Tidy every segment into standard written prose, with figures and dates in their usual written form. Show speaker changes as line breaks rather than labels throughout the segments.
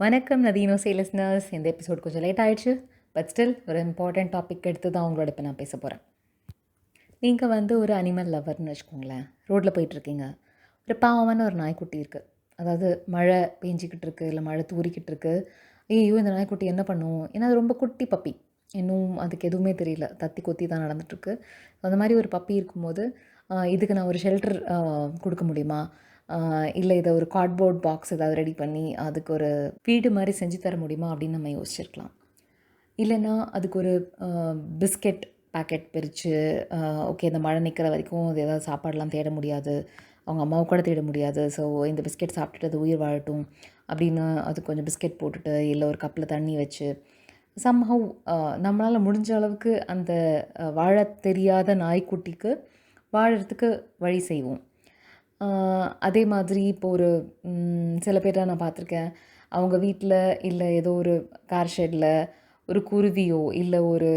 வணக்கம் நதீனோசே லிஸ்னர்ஸ். இந்த எபிசோட் கொஞ்சம் லேட் ஆயிடுச்சு. பட் ஸ்டில் ஒரு இம்பார்ட்டண்ட் டாபிக் எடுத்து தான் உங்களோட இப்போ நான் பேச போகிறேன். நீங்கள் ஒரு அனிமல் லவர்னு வச்சுக்கோங்களேன். ரோட்டில் போயிட்டுருக்கீங்க. ஒரு பாவமான ஒரு நாய்க்குட்டி இருக்குது. அதாவது மழை பெஞ்சிக்கிட்டு இருக்குது, இல்லை மழை தூரிக்கிட்டு இருக்குது. ஐயோ, இந்த நாய்க்குட்டி என்ன பண்ணும்? ஏன்னா அது ரொம்ப குட்டி பப்பி. இன்னும் அதுக்கு எதுவுமே தெரியல. தத்தி கொத்தி தான் நடந்துகிட்ருக்கு. அந்த மாதிரி ஒரு பப்பி இருக்கும்போது இதுக்கு நான் ஒரு ஷெல்டர் கொடுக்க முடியுமா? இல்லை இதை ஒரு கார்ட்போர்ட் பாக்ஸ் ஏதாவது ரெடி பண்ணி அதுக்கு ஒரு வீடு மாதிரி செஞ்சு தர முடியுமா அப்படின்னு நம்ம யோசிச்சிருக்கலாம். இல்லைன்னா அதுக்கு ஒரு பிஸ்கெட் பேக்கெட் பிரித்து ஓகே, இந்த மழை நிற்கிற வரைக்கும் அது ஏதாவது சாப்பாடெலாம் தேட முடியாது, அவங்க அம்மாவை கூட தேட முடியாது, ஸோ இந்த பிஸ்கெட் சாப்பிட்டுட்டு அது உயிர் வாழட்டும் அப்படின்னு அது கொஞ்சம் பிஸ்கெட் போட்டுட்டு இல்லை ஒரு கப்பில் தண்ணி வச்சு சம்ஹவ் நம்மளால் முடிஞ்ச அளவுக்கு அந்த வாழ தெரியாத நாய்க்குட்டிக்கு வாழறதுக்கு வழி செய்வோம். அதே மாதிரி இப்போ ஒரு சில பேரை நான் பார்த்துருக்கேன். அவங்க வீட்டில் இல்லை ஏதோ ஒரு கார் ஷெட்டில் ஒரு குருவியோ இல்லை ஒரு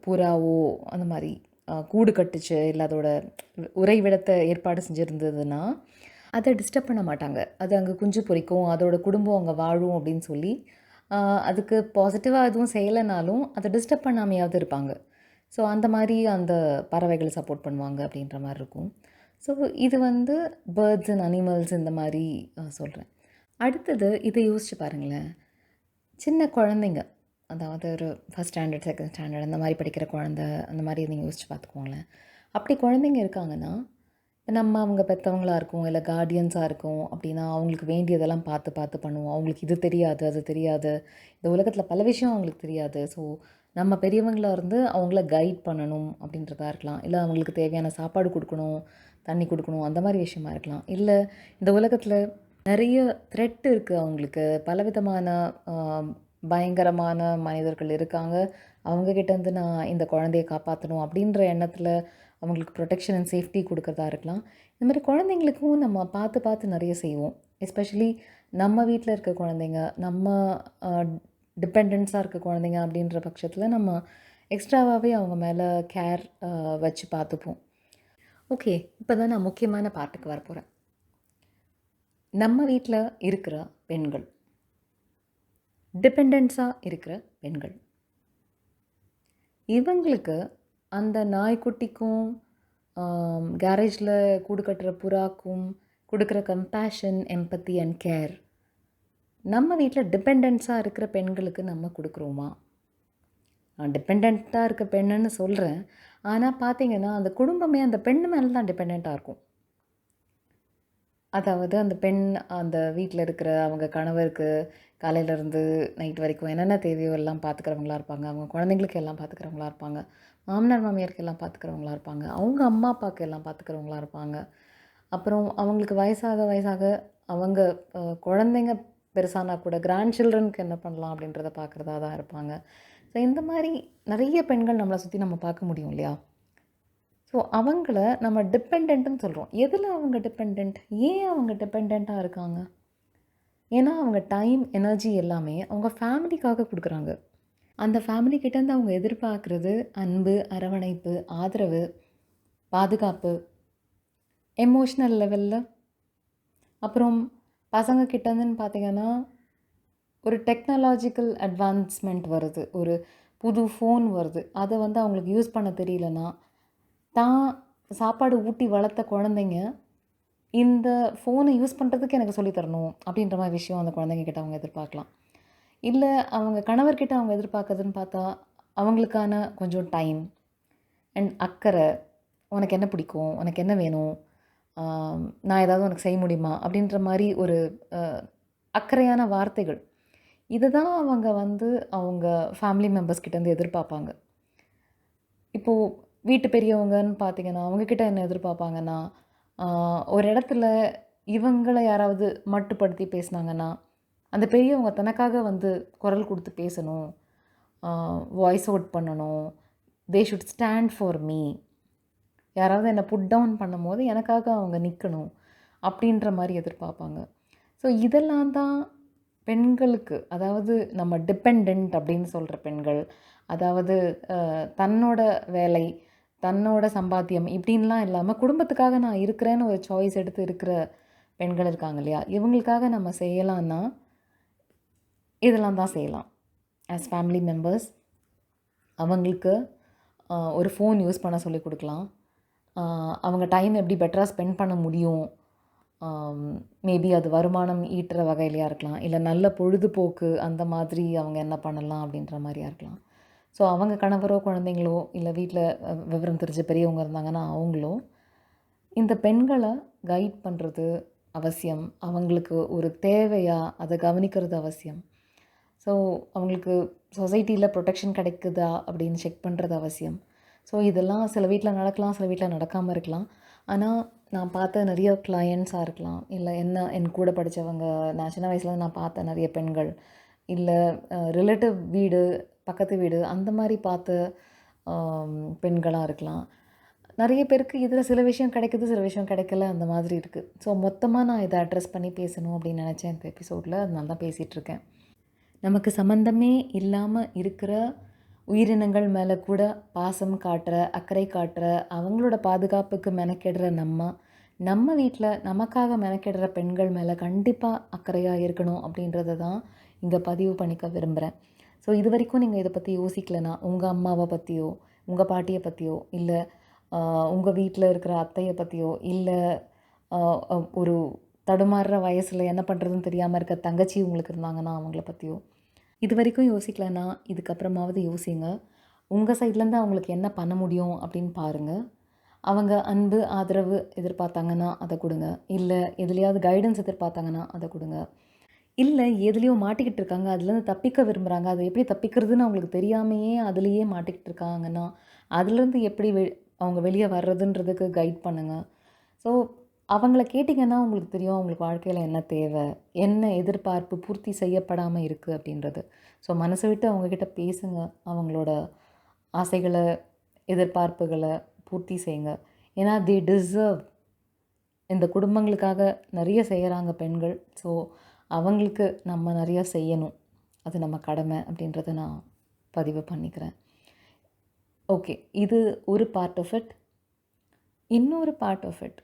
புறாவோ அந்த மாதிரி கூடு கட்டுச்சு, இல்லை அதோட உறைவிடத்தை ஏற்பாடு செஞ்சுருந்ததுன்னா அதை டிஸ்டர்ப் பண்ண மாட்டாங்க. அது அங்கே குஞ்சு பொரிக்கும், அதோட குடும்பம் அங்கே வாழும் அப்படின்னு சொல்லி அதுக்கு பாசிட்டிவாக எதுவும் செய்யலைனாலும் அதை டிஸ்டர்ப் பண்ணாமையாவது இருப்பாங்க. ஸோ அந்த மாதிரி அந்த பறவைகளை சப்போர்ட் பண்ணுவாங்க அப்படின்ற மாதிரி இருக்கும். ஸோ இது பேர்ட்ஸ் அண்ட் அனிமல்ஸ் இந்த மாதிரி சொல்கிறேன். அடுத்தது இதை யோசிச்சு பாருங்களேன். சின்ன குழந்தைங்க, அதாவது ஒரு ஃபஸ்ட் ஸ்டாண்டர்ட் செகண்ட் ஸ்டாண்டர்ட் அந்த மாதிரி படிக்கிற குழந்த, அந்த மாதிரி நீங்கள் யோசிச்சு பார்த்துக்கோங்களேன். அப்படி குழந்தைங்க இருக்காங்கன்னா நம்ம அவங்க பெற்றவங்களாக இருக்கும், இல்லை கார்டியன்ஸாக இருக்கும் அப்படின்னா அவங்களுக்கு வேண்டியதெல்லாம் பார்த்து பார்த்து பண்ணுவோம். அவங்களுக்கு இது தெரியாது, அது தெரியாது, இந்த உலகத்தில் பல விஷயம் அவங்களுக்கு தெரியாது. ஸோ நம்ம பெரியவங்களாக இருந்து அவங்கள கைட் பண்ணணும் அப்படின்றதா இருக்கலாம். இல்லை அவங்களுக்கு தேவையான சாப்பாடு கொடுக்கணும், தண்ணி கொடுக்கணும், அந்த மாதிரி விஷயமா இருக்கலாம். இல்லை இந்த உலகத்தில் நிறைய த்ரெட் இருக்குது, அவங்களுக்கு பலவிதமான பயங்கரமான மனிதர்கள் இருக்காங்க, அவங்கக்கிட்டேருந்து நான் இந்த குழந்தையை காப்பாற்றணும் அப்படின்ற எண்ணத்தில் அவங்களுக்கு ப்ரொடெக்ஷன் அண்ட் சேஃப்டி கொடுக்குறதா இருக்கலாம். இந்த மாதிரி குழந்தைங்களுக்கும் நம்ம பார்த்து பார்த்து நிறைய செய்வோம். எஸ்பெஷலி நம்ம வீட்டில் இருக்க குழந்தைங்க, நம்ம டிபெண்டன்ஸாக இருக்க குழந்தைங்க அப்படின்ற பட்சத்தில் நம்ம எக்ஸ்ட்ராவாகவே அவங்க மேலே கேர் வச்சு பார்த்துப்போம். ஓகே, இப்போ தான் நான் முக்கியமான பார்ட்டுக்கு வரப்போகிறேன். நம்ம வீட்டில் இருக்கிற பெண்கள், டிபெண்டன்ஸாக இருக்கிற பெண்கள், இவங்களுக்கு அந்த நாய்க்குட்டிக்கும் கேரேஜில் கூடு கட்டுற புறாக்கும் கொடுக்குற கம்பேஷன், எம்பத்தி அண்ட் கேர் நம்ம வீட்டில் டிபெண்டன்ஸாக இருக்கிற பெண்களுக்கு நம்ம கொடுக்குறோமா? நான் டிபெண்ட்டாக இருக்க பெண்ணுன்னு சொல்கிறேன், ஆனால் பார்த்திங்கன்னா அந்த குடும்பமே அந்த பெண்ணு மேலே தான் டிபெண்ட்டாக இருக்கும். அதாவது அந்த பெண் அந்த வீட்டில் இருக்கிற அவங்க கணவருக்கு காலையிலேருந்து நைட் வரைக்கும் என்னென்ன தேவையோ எல்லாம் பார்த்துக்கிறவங்களா இருப்பாங்க. அவங்க குழந்தைங்களுக்கு எல்லாம் பார்த்துக்கிறவங்களா இருப்பாங்க. மாமனார் மாமியாருக்கு எல்லாம் பார்த்துக்கிறவங்களா இருப்பாங்க. அவங்க அம்மா அப்பாவுக்கு எல்லாம் பார்த்துக்கிறவங்களா இருப்பாங்க. அப்புறம் அவங்களுக்கு வயசாக வயசாக அவங்க குழந்தைங்க பெருசானா கூட கிராண்ட் சில்ட்ரனுக்கு என்ன பண்ணலாம் அப்படின்றத பார்க்குறதா தான் இருப்பாங்க. ஸோ இந்த மாதிரி நிறைய பெண்கள் நம்மளை சுற்றி நம்ம பார்க்க முடியும் இல்லையா? ஸோ அவங்கள நம்ம டிபெண்ட்டுன்னு சொல்கிறோம். எதில் அவங்க டிபெண்ட்? ஏன் அவங்க டிபெண்ட்டாக இருக்காங்க? ஏன்னா அவங்க டைம், எனர்ஜி எல்லாமே அவங்க ஃபேமிலிக்காக கொடுக்குறாங்க. அந்த ஃபேமிலிக்கிட்டேருந்து அவங்க எதிர்பார்க்குறது அன்பு, அரவணைப்பு, ஆதரவு, பாதுகாப்பு, எமோஷ்னல் லெவலில். அப்புறம் பசங்க கிட்டேருந்துன்னு பார்த்திங்கன்னா ஒரு டெக்னாலஜிக்கல் அட்வான்ஸ்மெண்ட் வருது, ஒரு புது ஃபோன் வருது. அதை அவங்களுக்கு யூஸ் பண்ண தெரியலனா தான் சாப்பாடு ஊட்டி வளர்த்த குழந்தைங்க இந்த ஃபோனை யூஸ் பண்ணுறதுக்கு எனக்கு சொல்லித்தரணும் அப்படின்ற மாதிரி விஷயம் அந்த குழந்தைங்க அவங்க எதிர்பார்க்கலாம். இல்லை அவங்க கணவர்கிட்ட அவங்க எதிர்பார்க்குறதுன்னு பார்த்தா அவங்களுக்கான கொஞ்சம் டைம் அண்ட் அக்கறை, உனக்கு என்ன பிடிக்கும், உனக்கு என்ன வேணும், நான் ஏதாவது உனக்கு செய்ய முடியுமா அப்படின்ற மாதிரி ஒரு அக்கறையான வார்த்தைகள். இதை தான் அவங்க அவங்க ஃபேமிலி மெம்பர்ஸ்கிட்டேருந்து எதிர்பார்ப்பாங்க. இப்போது வீட்டு பெரியவங்கன்னு பார்த்திங்கன்னா அவங்கக்கிட்ட என்ன எதிர்பார்ப்பாங்கன்னா, ஒரு இடத்துல இவங்களை யாராவது மட்டுப்படுத்தி பேசுனாங்கன்னா அந்த பெரியவங்க தனக்காக குரல் கொடுத்து பேசணும், வாய்ஸ் அவுட் பண்ணணும், they should stand for me. யாராவது என்னை புட் டவுன் பண்ணும்போது எனக்காக அவங்க நிற்கணும் அப்படின்ற மாதிரி எதிர்பார்ப்பாங்க. ஸோ இதெல்லாம் தான் பெண்களுக்கு, அதாவது நம்ம டிபெண்ட் அப்படின்னு சொல்கிற பெண்கள், அதாவது தன்னோட வேலை, தன்னோட சம்பாத்தியம் இப்படின்லாம் இல்லாமல் குடும்பத்துக்காக நான் இருக்கிறேன்னு ஒரு சாய்ஸ் எடுத்து இருக்கிற பெண்கள் இருக்காங்க இல்லையா? இவங்களுக்காக நம்ம செய்யலான்னா இதெல்லாம் தான் செய்யலாம். ஆஸ் ஃபேமிலி மெம்பர்ஸ் அவங்களுக்கு ஒரு ஃபோன் யூஸ் பண்ண சொல்லிக் கொடுக்கலாம். அவங்க டைம் எப்படி பெட்டராக ஸ்பெண்ட் பண்ண முடியும், மேபி அது வருமானம் ஈட்டுற வகையிலையாக இருக்கலாம், இல்லை நல்ல பொழுதுபோக்கு அந்த மாதிரி அவங்க என்ன பண்ணலாம் அப்படின்ற மாதிரியாக இருக்கலாம். ஸோ அவங்க கணவரோ குழந்தைங்களோ இல்லை வீட்டில் விவரம் தெரிஞ்ச பெரியவங்க இருந்தாங்கன்னா அவங்களோ இந்த பெண்களை கைட் பண்ணுறது அவசியம். அவங்களுக்கு ஒரு தேவையாக அதை கவனிக்கிறது அவசியம். ஸோ அவங்களுக்கு சொசைட்டியில் ப்ரொடெக்ஷன் கிடைக்குதா அப்படின்னு செக் பண்ணுறது அவசியம். ஸோ இதெல்லாம் சில வீட்டில் நடக்கலாம், சில வீட்டில் நடக்காமல் இருக்கலாம். ஆனால் நான் பார்த்த நிறைய கிளையண்ட்ஸாக இருக்கலாம், இல்லை என் கூட படித்தவங்க, நான் சின்ன வயசில் நான் பார்த்த நிறைய பெண்கள், இல்லை ரிலேட்டிவ் வீடு, பக்கத்து வீடு, அந்த மாதிரி பார்த்த பெண்களாக இருக்கலாம். நிறைய பேருக்கு இதில் சில விஷயம் கிடைக்குது, சில விஷயம் கிடைக்கல, அந்த மாதிரி இருக்குது. ஸோ மொத்தமாக நான் இதை அட்ரெஸ் பண்ணி பேசணும் அப்படின்னு நினச்சேன் இந்த எபிசோடில். அதனால தான் பேசிகிட்ருக்கேன். நமக்கு சம்மந்தமே இல்லாமல் இருக்கிற உயிரினங்கள் மேலே கூட பாசம் காட்டுற, அக்கறை காட்டுற, அவங்களோட பாதுகாப்புக்கு மெனக்கெடுற நம்ம வீட்டில் நமக்காக மெனக்கெடுற பெண்கள் மேலே கண்டிப்பாக அக்கறையாக இருக்கணும் அப்படின்றத தான் இங்கே பதிவு பண்ணிக்க விரும்புகிறேன். ஸோ இது வரைக்கும் நீங்கள் இதை பற்றி யோசிக்கலைன்னா, உங்கள் அம்மாவை பற்றியோ, உங்கள் பாட்டியை பற்றியோ, இல்லை உங்கள் வீட்டில் இருக்கிற அத்தையை பற்றியோ, இல்லை ஒரு தடுமாறுற வயசில் என்ன பண்ணுறதுன்னு தெரியாமல் இருக்க தங்கச்சி உங்களுக்கு இருந்தாங்கன்னா அவங்கள பற்றியோ இது வரைக்கும் யோசிக்கலைன்னா இதுக்கப்புறமாவது யோசிங்க. உங்கள் சைட்லேருந்து அவங்களுக்கு என்ன பண்ண முடியும் அப்படின்னு பாருங்கள். அவங்க அன்பு, ஆதரவு எதிர்பார்த்தாங்கன்னா அதை கொடுங்க. இல்லை எதுலையாவது கைடன்ஸ் எதிர்பார்த்தாங்கன்னா அதை கொடுங்க. இல்லை எதுலேயோ மாட்டிக்கிட்டு இருக்காங்க, அதுலேருந்து தப்பிக்க விரும்புகிறாங்க, அதை எப்படி தப்பிக்கிறதுன்னு அவங்களுக்கு தெரியாமையே அதுலேயே மாட்டிக்கிட்டு இருக்காங்கன்னா அதுலேருந்து எப்படி அவங்க வெளியே வர்றதுன்றதுக்கு கைட் பண்ணுங்கள். ஸோ அவங்கள கேட்டிங்கன்னா உங்களுக்கு தெரியும் அவங்களுக்கு வாழ்க்கையில் என்ன தேவை, என்ன எதிர்பார்ப்பு பூர்த்தி செய்யப்படாமல் இருக்குது அப்படின்றது. ஸோ மனசை விட்டு அவங்கக்கிட்ட பேசுங்க. அவங்களோட ஆசைகளை, எதிர்பார்ப்புகளை பூர்த்தி செய்யுங்க. ஏன்னா தே டிசர்வ். இந்த குடும்பங்களுக்காக நிறைய செய்கிறாங்க பெண்கள். ஸோ அவங்களுக்கு நம்ம நிறையா செய்யணும், அது நம்ம கடமை அப்படின்றத நான் பதிவு பண்ணிக்கிறேன். ஓகே, இது ஒரு பார்ட் ஆஃப் இட். இன்னொரு பார்ட் ஆஃப் இட்,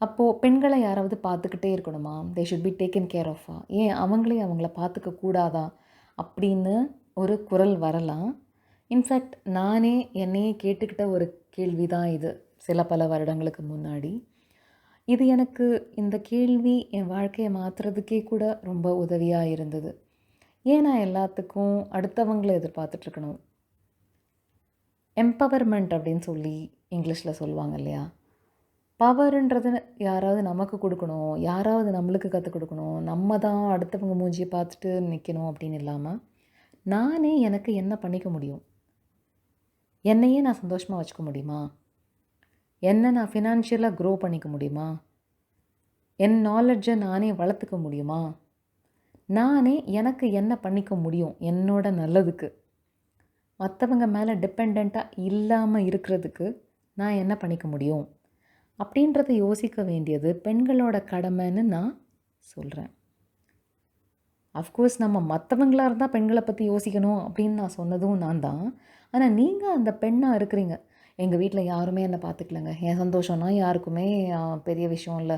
அப்போது பெண்களை யாராவது பார்த்துக்கிட்டே இருக்கணுமா? They should be taken care ஆஃபா? ஏன் அவங்கள பார்த்துக்க கூடாதா அப்படின்னு ஒரு குரல் வரலாம். இன்ஃபேக்ட் நானே என்னையே கேட்டுக்கிட்ட ஒரு கேள்வி தான் இது பல வருடங்களுக்கு முன்னாடி. இது எனக்கு இந்த கேள்வி என் வாழ்க்கையை மாற்றுறதுக்கே கூட ரொம்ப உதவியாக இருந்தது. ஏன் நான் எல்லாத்துக்கும் அடுத்தவங்களை எதிர்பார்த்துட்ருக்கணும்? எம்பவர்மெண்ட் அப்படின்னு சொல்லி இங்கிலீஷில் சொல்லுவாங்க இல்லையா? பவருன்றது யாராவது நமக்கு கொடுக்கணும், யாராவது நம்மளுக்கு கற்றுக் கொடுக்கணும், நம்ம தான் அடுத்தவங்க மூஞ்சியை பார்த்துட்டு நிற்கணும் அப்படின்னு இல்லாமல், நானே எனக்கு என்ன பண்ணிக்க முடியும்? என்னையே நான் சந்தோஷமாக வச்சுக்க முடியுமா? என்னை நான் ஃபினான்ஷியலாக க்ரோ பண்ணிக்க முடியுமா? என் நாலெட்ஜை நானே வளர்த்துக்க முடியுமா? நானே எனக்கு என்ன பண்ணிக்க முடியும் என்னோட நல்லதுக்கு? மற்றவங்க மேலே டிபெண்ட்டாக இல்லாமல் இருக்கிறதுக்கு நான் என்ன பண்ணிக்க முடியும் அப்படின்றத யோசிக்க வேண்டியது பெண்களோட கடமைன்னு நான் சொல்கிறேன். அஃப்கோர்ஸ் நம்ம மற்றவங்களாக இருந்தால் பெண்களை பற்றி யோசிக்கணும் அப்படின்னு நான் சொன்னதும் நான் தான். ஆனால் நீங்கள் அந்த பெண்ணாக இருக்கிறீங்க. எங்கள் வீட்டில் யாருமே என்னை பார்த்துக்கலங்க, என் சந்தோஷம்னா யாருக்குமே பெரிய விஷயம் இல்லை,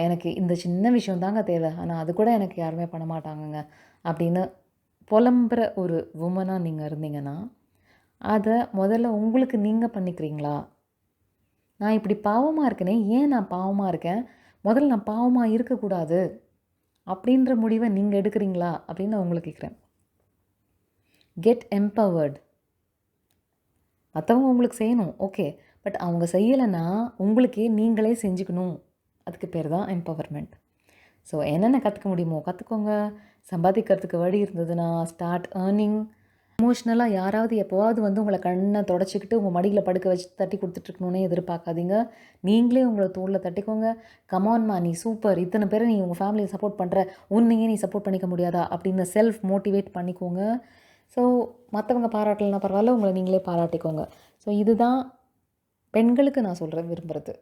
எனக்கு இந்த சின்ன விஷயம் தாங்க தேவை, ஆனால் அது கூட எனக்கு யாருமே பண்ண மாட்டாங்கங்க அப்படின்னு புலம்புற ஒரு உமனாக நீங்கள் இருந்தீங்கன்னா அதை முதல்ல உங்களுக்கு நீங்கள் பண்ணிக்கிறீங்களா? நான் இப்படி பாவமாக இருக்கேனே, ஏன் நான் பாவமாக இருக்கேன், முதல்ல நான் பாவமாக இருக்கக்கூடாது அப்படின்ற முடிவை நீங்கள் எடுக்கிறீங்களா அப்படின்னு நான் உங்களை கேட்குறேன். Get empowered. மற்றவங்க உங்களுக்கு செய்யணும், ஓகே, பட் அவங்க செய்யலைன்னா உங்களுக்கே நீங்களே செஞ்சுக்கணும். அதுக்கு பேர் தான் எம்பவர்மெண்ட். ஸோ என்னென்ன கற்றுக்க முடியுமோ கற்றுக்கோங்க. சம்பாதிக்கிறதுக்கு வழி இருந்ததுன்னா ஸ்டார்ட் ஏர்னிங். எமோஷ்னலாக யாராவது எப்போவாவது வந்து உங்களை கண்ணை தொடச்சிக்கிட்டு உங்கள் மடியில் படுக்க வச்சு தட்டி கொடுத்துட்ருக்கணுன்னே எதிர்பார்க்காதீங்க. நீங்களே உங்களை தோளில் தட்டிக்கோங்க. கமான்மா, நீ சூப்பர், இத்தனை பேரை நீ உங்கள் ஃபேமிலியை சப்போர்ட் பண்ணுற, உன்னையே நீ சப்போர்ட் பண்ணிக்க முடியாதா அப்படின்னு செல்ஃப் மோட்டிவேட் பண்ணிக்கோங்க. ஸோ மற்றவங்க பாராட்டலைன்னா பரவாயில்ல, உங்களை நீங்களே பாராட்டிக்கோங்க. ஸோ இதுதான் பெண்களுக்கு நான் விரும்புகிறது.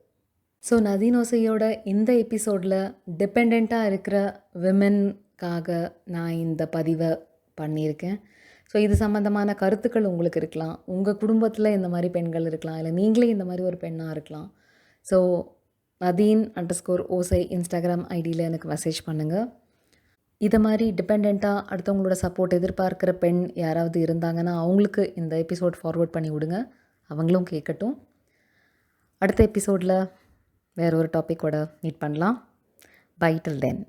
ஸோ நதீனோசையோட இந்த எபிசோடில் டிபெண்ட்டாக இருக்கிற விமென்காக நான் இந்த பதிவை பண்ணியிருக்கேன். ஸோ இது சம்மந்தமான கருத்துக்கள் உங்களுக்கு இருக்கலாம். உங்கள் குடும்பத்தில் இந்த மாதிரி பெண்கள் இருக்கலாம், இல்லை நீங்களே இந்த மாதிரி ஒரு பெண்ணாக இருக்கலாம். ஸோ nadeen_osai இன்ஸ்டாகிராம் ஐடியில் எனக்கு மெசேஜ் பண்ணுங்கள். இதை மாதிரி டிபெண்ட்டாக அடுத்தவங்களோட சப்போர்ட் எதிர்பார்க்குற பெண் யாராவது இருந்தாங்கன்னா அவங்களுக்கு இந்த எபிசோட் ஃபார்வர்ட் பண்ணி விடுங்க, அவங்களும் கேட்கட்டும். அடுத்த எபிசோடில் வேற ஒரு டாப்பிக்கோட மீட் பண்ணலாம். பை டில் தென்.